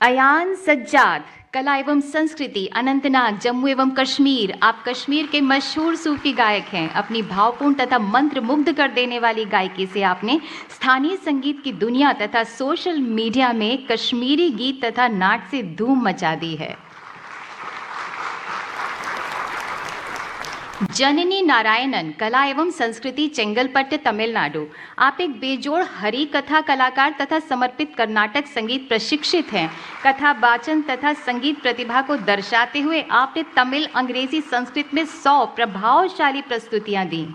अयान सज्जाद, कला एवं संस्कृति, अनंतनाग, जम्मू एवं कश्मीर। आप कश्मीर के मशहूर सूफी गायक हैं। अपनी भावपूर्ण तथा मंत्र मुग्ध कर देने वाली गायकी से आपने स्थानीय संगीत की दुनिया तथा सोशल मीडिया में कश्मीरी गीत तथा नाट से धूम मचा दी है। जननी नारायणन, कला एवं संस्कृति, चेंगलपट्ट, तमिलनाडु। आप एक बेजोड़ हरि कथा कलाकार तथा समर्पित कर्नाटक संगीत प्रशिक्षित हैं। कथा वाचन तथा संगीत प्रतिभा को दर्शाते हुए आपने तमिल, अंग्रेजी, संस्कृत में 100 प्रभावशाली प्रस्तुतियां दी।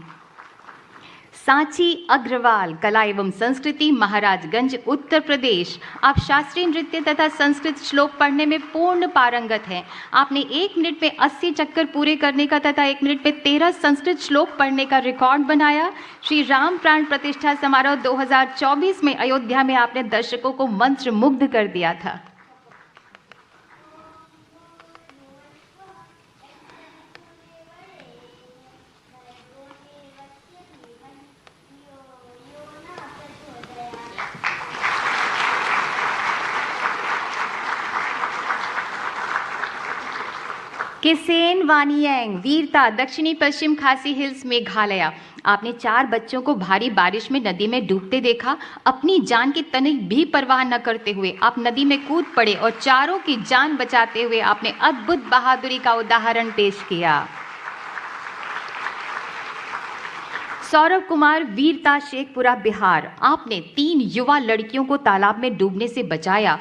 सांची अग्रवाल, कला एवं संस्कृति, महाराजगंज, उत्तर प्रदेश। आप शास्त्रीय नृत्य तथा संस्कृत श्लोक पढ़ने में पूर्ण पारंगत हैं। आपने 1 मिनट में 80 चक्कर पूरे करने का तथा 1 मिनट में 13 संस्कृत श्लोक पढ़ने का रिकॉर्ड बनाया। श्री राम प्राण प्रतिष्ठा समारोह 2024 में अयोध्या में आपने दर्शकों को मंत्र मुग्ध कर दिया था। किसेन वानियांग, वीरता, दक्षिणी पश्चिम खासी हिल्स, मेघालय। आपने 4 बच्चों को भारी बारिश में नदी में डूबते देखा। अपनी जान की तनिक भी परवाह न करते हुए आप नदी में कूद पड़े और चारों की जान बचाते हुए आपने अद्भुत बहादुरी का उदाहरण पेश किया। सौरभ कुमार, वीरता, शेखपुरा, बिहार। आपने 3 युवा लड़कियों को तालाब में डूबने से बचाया।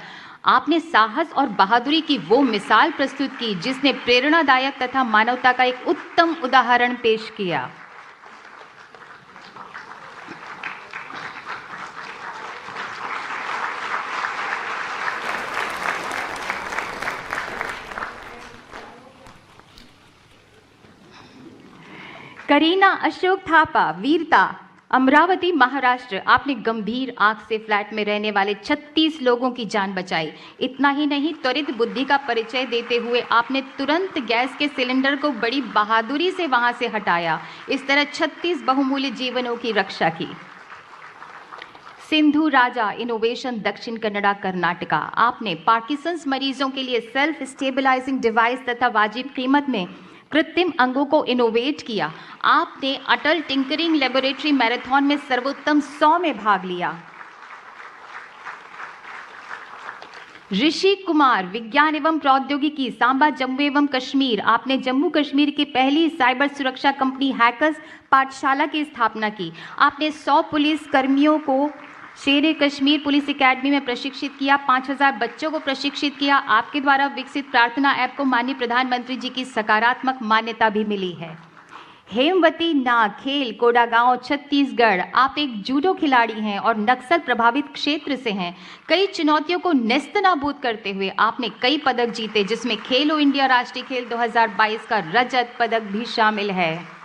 आपने साहस और बहादुरी की वो मिसाल प्रस्तुत की जिसने प्रेरणादायक तथा मानवता का एक उत्तम उदाहरण पेश किया। करीना अशोक थापा, वीरता, अमरावती, महाराष्ट्र। आपने गंभीर आग से फ्लैट में रहने वाले 36 लोगों की जान बचाई। इतना ही नहीं, त्वरित बुद्धि का परिचय देते हुए आपने तुरंत गैस के सिलेंडर को बड़ी बहादुरी से वहां से हटाया। इस तरह 36 बहुमूल्य जीवनों की रक्षा की। सिंधु राजा, इनोवेशन, दक्षिण कन्नड़ा, कर्नाटका। आपने पार्किंसंस मरीजों के लिए सेल्फ स्टेबलाइजिंग डिवाइस तथा वाजिब कीमत में कृत्रिम अंगों को इनोवेट किया। आपने अटल टिंकरिंग लेबोरेटरी मैराथन में सर्वोत्तम 100 में भाग लिया। ऋषि कुमार, विज्ञान एवं प्रौद्योगिकी, सांबा, जम्मू एवं कश्मीर। आपने जम्मू कश्मीर की पहली साइबर सुरक्षा कंपनी हैकर्स पाठशाला की स्थापना की। आपने 100 पुलिस कर्मियों को शेरे कश्मीर पुलिस एकेडमी में प्रशिक्षित किया। 5000 बच्चों को प्रशिक्षित किया। आपके द्वारा विकसित प्रार्थना ऐप को माननीय प्रधानमंत्री जी की सकारात्मक मान्यता भी मिली है। हेमवती नाग, खेल, कोडागांव, छत्तीसगढ़। आप एक जूडो खिलाड़ी हैं और नक्सल प्रभावित क्षेत्र से हैं। कई चुनौतियों को नेस्तनाबूद करते हुए आपने कई पदक जीते, जिसमें खेलो इंडिया राष्ट्रीय खेल 2022 का रजत पदक भी शामिल है।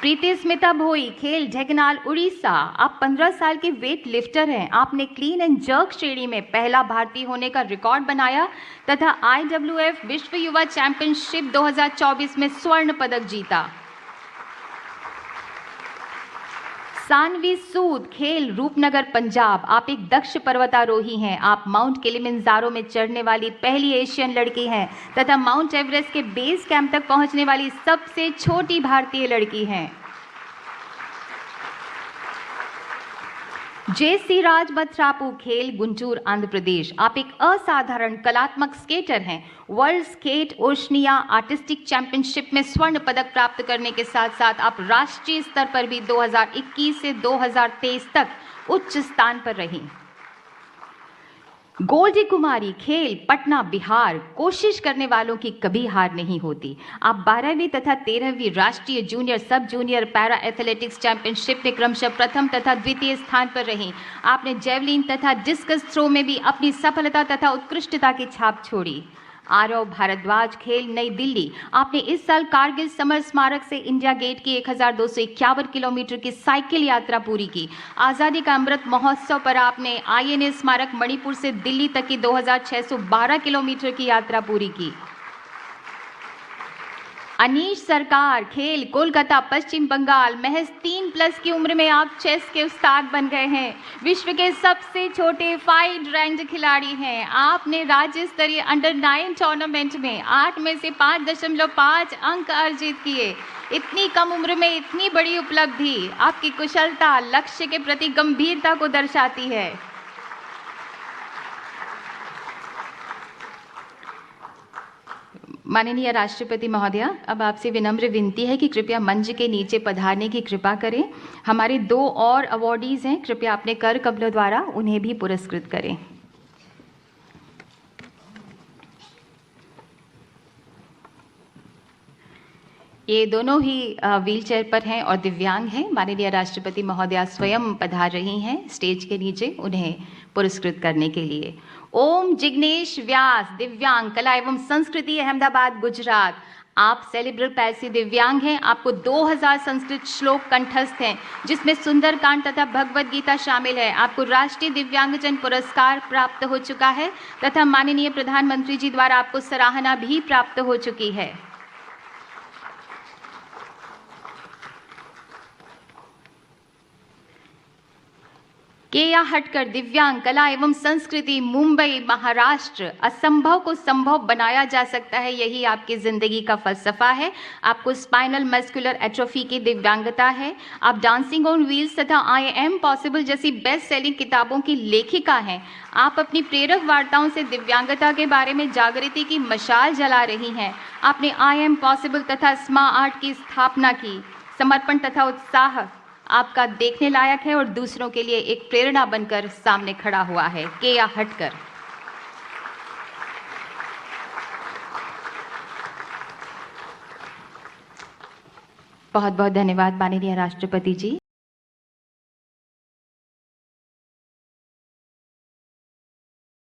प्रीति स्मिता भोई, खेल, ढेंकनाल, उड़ीसा। आप 15 साल के वेट लिफ्टर हैं। आपने क्लीन एंड जर्क श्रेणी में पहला भारतीय होने का रिकॉर्ड बनाया तथा IWF विश्व युवा चैंपियनशिप 2024 में स्वर्ण पदक जीता। सानवी सूद, खेल, रूपनगर, पंजाब। आप एक दक्ष पर्वतारोही हैं। आप माउंट किलिमंजारो में चढ़ने वाली पहली एशियन लड़की हैं तथा माउंट एवरेस्ट के बेस कैंप तक पहुंचने वाली सबसे छोटी भारतीय लड़की हैं। JC राज बथरापू, खेल, गुंटूर, आंध्र प्रदेश। आप एक असाधारण कलात्मक स्केटर हैं। World skate Oceania artistic championship में स्वर्ण पदक प्राप्त करने के साथ साथ आप राष्ट्रीय स्तर पर भी 2021 से 2023 तक उच्च स्थान पर रहीं। गोल्डी कुमारी, खेल, पटना, बिहार। कोशिश करने वालों की कभी हार नहीं होती। आप 12वीं तथा 13वीं राष्ट्रीय जूनियर, सब जूनियर पैरा एथलेटिक्स चैंपियनशिप में क्रमशः प्रथम तथा द्वितीय स्थान पर रहीं। आपने जेवलिन तथा डिस्कस थ्रो में भी अपनी सफलता तथा उत्कृष्टता की छाप छोड़ी। आरव भारद्वाज, खेल, नई दिल्ली। आपने इस साल कारगिल समर स्मारक से इंडिया गेट की 1251 किलोमीटर की साइकिल यात्रा पूरी की। आज़ादी का अमृत महोत्सव पर आपने INA स्मारक मणिपुर से दिल्ली तक की 2612 किलोमीटर की यात्रा पूरी की। अनीश सरकार, खेल कोलकाता पश्चिम बंगाल। महज 3+ की उम्र में आप चेस के उस्ताद बन गए हैं। विश्व के सबसे छोटे 5 रैंक्ड खिलाड़ी हैं। आपने राज्य स्तरीय अंडर-9 टूर्नामेंट में 8 में से 5.5 अंक अर्जित किए। इतनी कम उम्र में इतनी बड़ी उपलब्धि आपकी कुशलता, लक्ष्य के प्रति गंभीरता को दर्शाती है। माननीय राष्ट्रपति महोदया, अब आपसे विनम्र विनती है कि कृपया मंच के नीचे पधारने की कृपा करें। हमारे 2 और अवॉर्डीज हैं, कृपया अपने कर कमलों द्वारा उन्हें भी पुरस्कृत करें। ये दोनों ही व्हीलचेयर पर हैं और दिव्यांग हैं। माननीय राष्ट्रपति महोदया स्वयं पधार रही हैं स्टेज के नीचे उन्हें पुरस्कृत करने के लिए। ओम जिग्नेश व्यास, दिव्यांग, कला एवं संस्कृति, अहमदाबाद, गुजरात। आप सेलिब्रल पैल्सी दिव्यांग हैं। आपको 2000 संस्कृत श्लोक कंठस्थ हैं, जिसमें सुंदरकांड तथा भगवद गीता शामिल है। आपको राष्ट्रीय दिव्यांगजन पुरस्कार प्राप्त हो चुका है तथा माननीय प्रधानमंत्री जी द्वारा आपको सराहना भी प्राप्त हो चुकी है। केया हटकर, दिव्यांग, कला एवं संस्कृति, मुंबई, महाराष्ट्र। असंभव को संभव बनाया जा सकता है, यही आपकी जिंदगी का फलसफा है। आपको स्पाइनल मस्कुलर एट्रोफी की दिव्यांगता है। आप डांसिंग ऑन व्हील्स तथा आई एम पॉसिबल जैसी बेस्ट सेलिंग किताबों की लेखिका हैं। आप अपनी प्रेरक वार्ताओं से दिव्यांगता के बारे में जागृति की मशाल जला रही हैं। आपने आई एम पॉसिबल तथा स्मा आर्ट की स्थापना की। समर्पण तथा उत्साह आपका देखने लायक है और दूसरों के लिए एक प्रेरणा बनकर सामने खड़ा हुआ है। केया हटकर। बहुत बहुत धन्यवाद माननीय राष्ट्रपति जी।